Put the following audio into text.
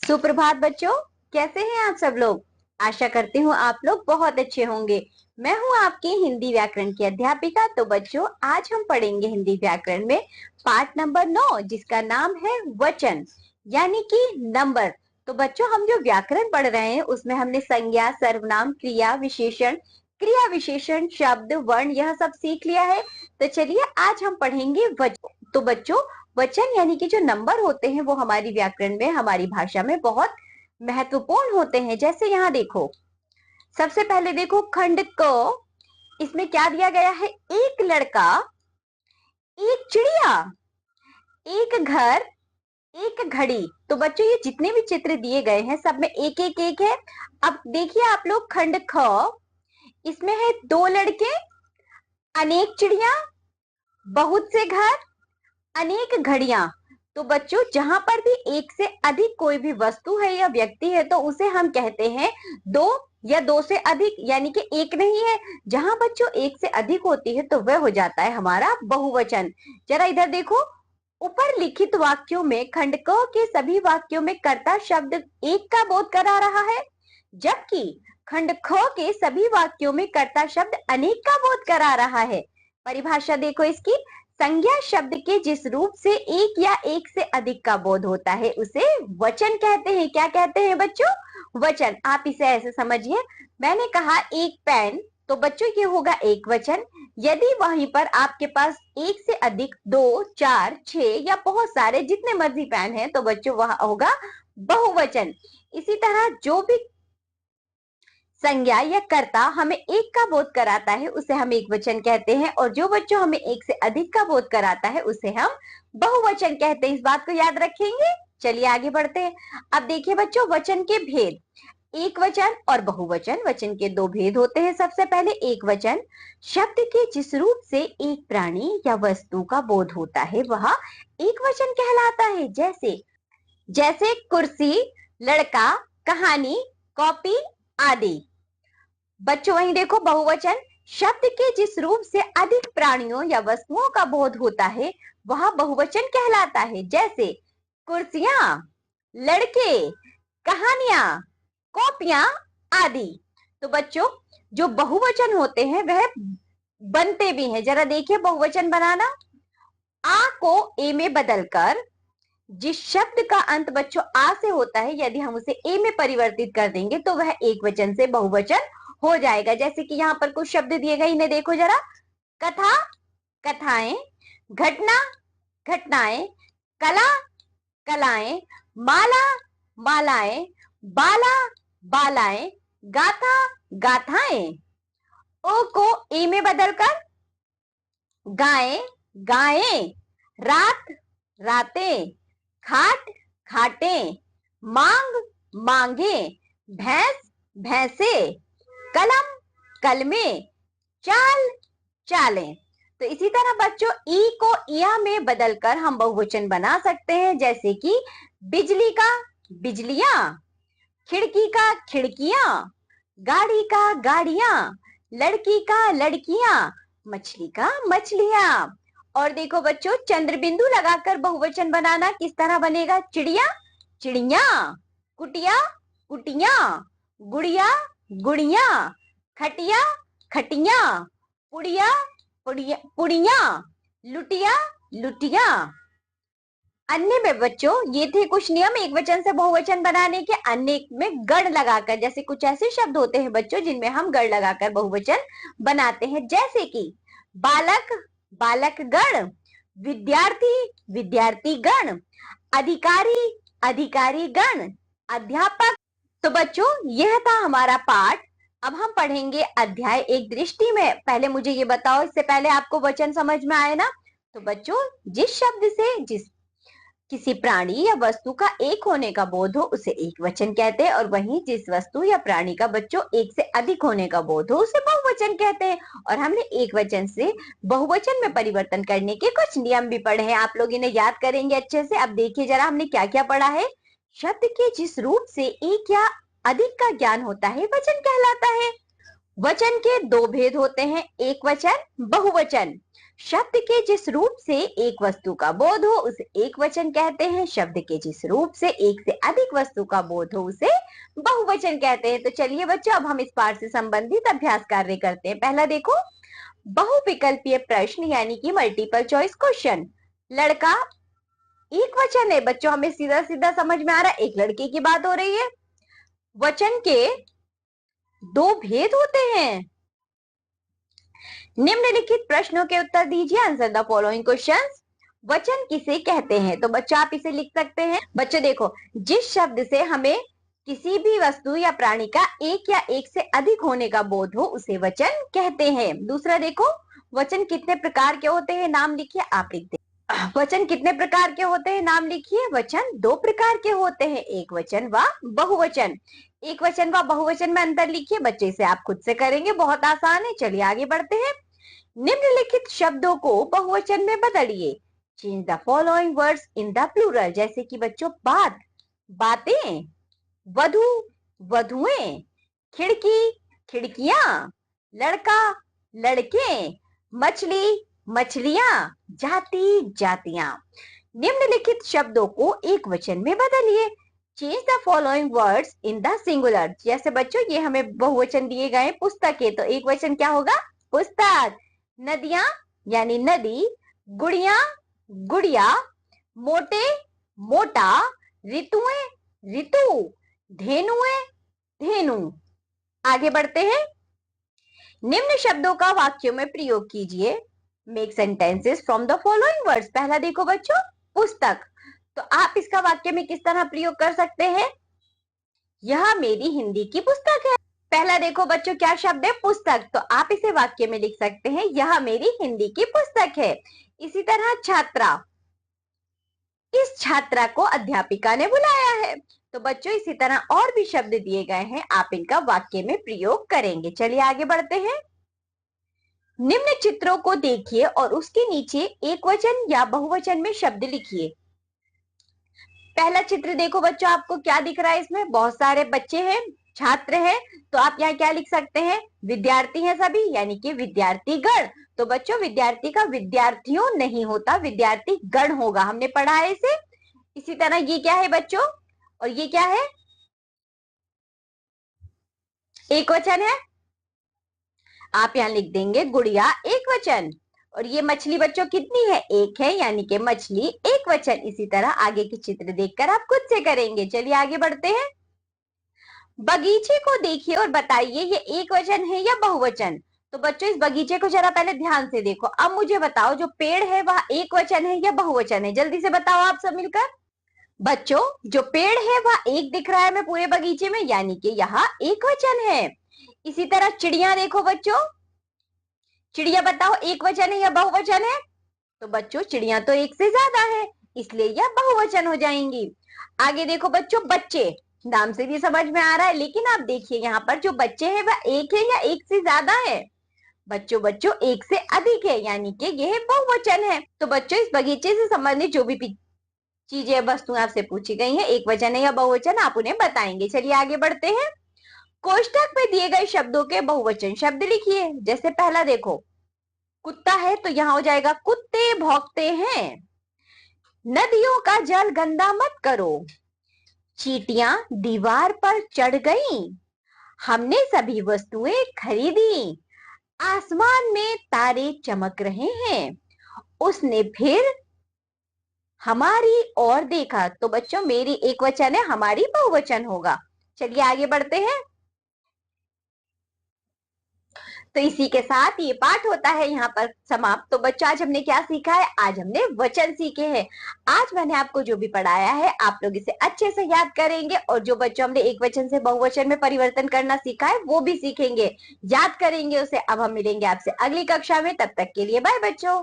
सुप्रभात बच्चों, कैसे हैं आप सब लोग। आशा करती हूँ आप लोग बहुत अच्छे होंगे। मैं हूँ आपकी हिंदी व्याकरण की अध्यापिका। तो बच्चों, आज हम पढ़ेंगे हिंदी व्याकरण में पाठ नंबर 9, जिसका नाम है वचन, यानी कि नंबर। तो बच्चों, हम जो व्याकरण पढ़ रहे हैं उसमें हमने संज्ञा, सर्वनाम, क्रिया विशेषण, शब्द, वर्ण, यह सब सीख लिया है। तो चलिए आज हम पढ़ेंगे वचन। तो बच्चों, वचन यानी कि जो नंबर होते हैं वो हमारी व्याकरण में, हमारी भाषा में बहुत महत्वपूर्ण होते हैं। जैसे यहाँ देखो, सबसे पहले देखो खंड क, इसमें क्या दिया गया है? एक लड़का, एक चिड़िया, एक घर, एक घड़ी। तो बच्चों, ये जितने भी चित्र दिए गए हैं सब में एक एक एक है। अब देखिए आप लोग, खंड ख, इसमें है दो लड़के, अनेक चिड़िया, बहुत से घर, अनेक घड़ियां। तो बच्चों, जहां पर भी एक से अधिक कोई भी वस्तु है या व्यक्ति है तो उसे हम कहते हैं दो या दो से अधिक, यानी कि एक नहीं है। जहां बच्चों एक से अधिक होती है तो वह हो जाता है हमारा बहुवचन। जरा इधर देखो, ऊपर लिखित वाक्यों में खंड क के सभी वाक्यों में कर्ता शब्द एक का बोध करा रहा है, जबकि खंड ख के सभी वाक्यों में कर्ता शब्द अनेक का बोध करा रहा है। परिभाषा देखो इसकी, संज्ञा शब्द के जिस रूप से एक या एक से अधिक का बोध होता है उसे वचन कहते हैं। क्या कहते हैं बच्चों? वचन। आप इसे ऐसे समझिए, मैंने कहा एक पेन, तो बच्चों ये होगा एक वचन। यदि वहीं पर आपके पास एक से अधिक, 2, 4, 6 या बहुत सारे जितने मर्जी पेन हैं तो बच्चों वह होगा बहुवचन। इसी तरह जो भी संज्ञा या कर्ता हमें एक का बोध कराता है उसे हम एक वचन कहते हैं, और जो बच्चों हमें एक से अधिक का बोध कराता है उसे हम बहुवचन कहते हैं। इस बात को याद रखेंगे। चलिए आगे बढ़ते हैं। अब देखिए बच्चों, वचन के भेद, एक वचन और बहुवचन। वचन के दो भेद होते हैं। सबसे पहले एक वचन, शब्द के जिस रूप से एक प्राणी या वस्तु का बोध होता है वह एक वचन कहलाता है। जैसे जैसे कुर्सी, लड़का, कहानी, कॉपी आदि। बच्चों वहीं देखो, बहुवचन, शब्द के जिस रूप से अधिक प्राणियों या वस्तुओं का बोध होता है वह बहुवचन कहलाता है। जैसे कुर्सियां, लड़के, कहानियां, कॉपियां आदि। तो बच्चों, जो बहुवचन होते हैं वह बनते भी हैं। जरा देखिए बहुवचन बनाना। आ को ए में बदलकर जिस शब्द का अंत बच्चों आ से होता है, यदि हम उसे ए में परिवर्तित कर देंगे तो वह एक वचन से बहुवचन हो जाएगा। जैसे कि यहाँ पर कुछ शब्द दिए गए, इन्हें देखो जरा। कथा, कथाएं, घटना, घटनाएं, कला, कलाएं, माला, मालाएं, बाला, बालाएं, गाथा, गाथाएं। ओ को ए में बदलकर गाएं, गाएं, रात, रातें, खाट, खाटें, मांग, मांगे, भैंस, भैंसे, कलम, कलमें, चाल, चालें। तो इसी तरह बच्चों, ई को इया में बदलकर हम बहुवचन बना सकते हैं। जैसे कि बिजली का बिजलियां, खिड़की का खिड़कियां, गाड़ी का गाड़ियां, लड़की का लड़कियां, मछली का मछलियां। और देखो बच्चों, चंद्र बिंदु लगाकर बहुवचन बनाना किस तरह बनेगा? चिड़िया, चिड़िया, कुटिया, कुटिया, गुड़िया, गुड़िया, खटिया, खटिया, पुड़िया, पुड़िया, पुड़िया, लुटिया, लुटिया। अन्य में बच्चों ये थे कुछ नियम एक वचन से बहुवचन बनाने के। अन्य में गण लगाकर, जैसे कुछ ऐसे शब्द होते हैं बच्चों जिनमें हम गण लगाकर बहुवचन बनाते हैं। जैसे कि बालक, बालक गण, विद्यार्थी, विद्यार्थी गण, अधिकारी, अधिकारी गण, अध्यापक। तो बच्चों यह था हमारा पाठ। अब हम पढ़ेंगे अध्याय एक दृष्टि में। पहले मुझे ये बताओ, इससे पहले आपको वचन समझ में आए ना? तो बच्चों, जिस शब्द से किसी प्राणी या वस्तु का एक होने का बोध हो उसे एक वचन कहते हैं, और वहीं जिस वस्तु या प्राणी का बच्चों एक से अधिक होने का बोध हो उसे बहुवचन कहते हैं। और हमने एक वचन से बहुवचन में परिवर्तन करने के कुछ नियम भी पढ़े हैं। आप लोग इन्हें याद करेंगे अच्छे से। अब देखिए जरा, हमने क्या क्या पढ़ा है। शब्द के जिस रूप से एक या अधिक का ज्ञान होता है वचन कहलाता है। वचन के दो भेद होते हैं, एक वचन, बहुवचन। शब्द के जिस रूप से एक वस्तु का बोध हो उसे एक वचन कहते हैं, शब्द के जिस रूप से एक से अधिक वस्तु का बोध हो उसे बहुवचन कहते हैं। तो चलिए बच्चों, अब हम इस पाठ से संबंधित अभ्यास कार्य करते हैं। पहला देखो, बहुविकल्पीय प्रश्न यानी कि मल्टीपल चॉइस क्वेश्चन। लड़का एक वचन है बच्चों, हमें सीधा सीधा समझ में आ रहा है, एक लड़के की बात हो रही है। वचन के दो भेद होते हैं। निम्नलिखित प्रश्नों के उत्तर दीजिए, आंसर द फॉलोइंग क्वेश्चंस। वचन किसे कहते हैं? तो बच्चों आप इसे लिख सकते हैं। बच्चों देखो, जिस शब्द से हमें किसी भी वस्तु या प्राणी का एक या एक से अधिक होने का बोध हो उसे वचन कहते हैं। दूसरा देखो, वचन कितने प्रकार के होते हैं, नाम लिखिए। आप लिख दे, वचन कितने प्रकार के होते हैं, नाम लिखिए। वचन दो प्रकार के होते हैं, एक वचन व बहुवचन। एक वचन व बहुवचन में अंतर लिखिए। बच्चे इसे आप खुद से करेंगे, बहुत आसान है। चलिए आगे बढ़ते हैं। निम्नलिखित शब्दों को बहुवचन में बदलिए। Change the following words in the plural. जैसे कि बच्चों, बात, बातें, वधु, वधुएं, खिड़की, खिड़कियां, लड़का, लड़के, मछली, मछलियां, जाति, जातियां। निम्नलिखित शब्दों को एक वचन में बदलिए। Change the following words in the singular. जैसे बच्चों, ये हमें बहुवचन दिए गए पुस्तक है, तो एक वचन क्या होगा? पुस्तक। नदियां यानी नदी, गुड़िया, गुड़िया, मोटे, मोटा, ऋतुएं, ऋतु, धेनुएं, धेनु। आगे बढ़ते हैं। निम्न शब्दों का वाक्यों में प्रयोग कीजिए। Make sentences from the following words. पहला देखो बच्चों, पुस्तक, तो आप इसका वाक्य में किस तरह प्रयोग कर सकते हैं? यह मेरी हिंदी की पुस्तक है। पहला देखो बच्चों, क्या शब्द है? पुस्तक, तो आप इसे वाक्य में लिख सकते हैं, यह मेरी हिंदी की पुस्तक है। इसी तरह छात्रा, इस छात्रा को अध्यापिका ने बुलाया है। तो बच्चों इसी तरह और भी शब्द दिए गए हैं, आप इनका वाक्य में प्रयोग करेंगे। चलिए आगे बढ़ते हैं। निम्न चित्रों को देखिए और उसके नीचे एक वचन या बहुवचन में शब्द लिखिए। पहला चित्र देखो बच्चों, आपको क्या दिख रहा है? इसमें बहुत सारे बच्चे हैं, छात्र हैं, तो आप यहाँ क्या लिख सकते हैं? विद्यार्थी हैं सभी, यानी कि विद्यार्थी गण। तो बच्चों विद्यार्थी का विद्यार्थियों नहीं होता, विद्यार्थी गण होगा, हमने पढ़ा है इसे। इसी तरह ये क्या है बच्चों, और ये क्या है? एक वचन है, आप यहाँ लिख देंगे गुड़िया एक वचन। और ये मछली बच्चों कितनी है? एक है, यानी कि मछली एक वचन। इसी तरह आगे के चित्र देखकर आप खुद से करेंगे। चलिए आगे बढ़ते हैं। बगीचे को देखिए और बताइए ये एक वचन है या बहुवचन। तो बच्चों इस बगीचे को जरा पहले ध्यान से देखो। अब मुझे बताओ, जो पेड़ है वह एक वचन है या बहुवचन है? जल्दी से बताओ आप सब मिलकर। बच्चों जो पेड़ है वह एक दिख रहा है हमें पूरे बगीचे में, यानी कि यहाँ एक वचन है। इसी तरह चिड़िया देखो बच्चों, चिड़िया बताओ एक वचन है या बहुवचन है? तो बच्चों चिड़िया तो एक से ज्यादा है, इसलिए यह बहुवचन हो जाएंगी। आगे देखो बच्चों, बच्चे, नाम से भी समझ में आ रहा है, लेकिन आप देखिए यहाँ पर जो बच्चे हैं वह एक है या एक से ज्यादा है? बच्चों बच्चों एक से अधिक है, यानी कि यह बहुवचन है। तो बच्चों इस बगीचे से संबंधित जो भी चीजें वस्तुएं आपसे पूछी गई हैं, एक वचन है या बहुवचन, आप उन्हें बताएंगे। चलिए आगे बढ़ते हैं। कोष्टक में दिए गए शब्दों के बहुवचन शब्द लिखिए। जैसे पहला देखो, कुत्ता है तो यहाँ हो जाएगा कुत्ते भौंकते हैं। नदियों का जल गंदा मत करो। चींटियां दीवार पर चढ़ गईं। हमने सभी वस्तुएं खरीदी। आसमान में तारे चमक रहे हैं। उसने फिर हमारी ओर देखा। तो बच्चों मेरी एक वचन है, हमारी बहुवचन होगा। चलिए आगे बढ़ते हैं। तो इसी के साथ ये पाठ होता है यहाँ पर समाप्त। तो बच्चों आज हमने क्या सीखा है? आज हमने वचन सीखे हैं। आज मैंने आपको जो भी पढ़ाया है आप लोग इसे अच्छे से याद करेंगे, और जो बच्चों हमने एक वचन से बहुवचन में परिवर्तन करना सीखा है वो भी सीखेंगे, याद करेंगे उसे। अब हम मिलेंगे आपसे अगली कक्षा में, तब तक के लिए बाय बच्चों।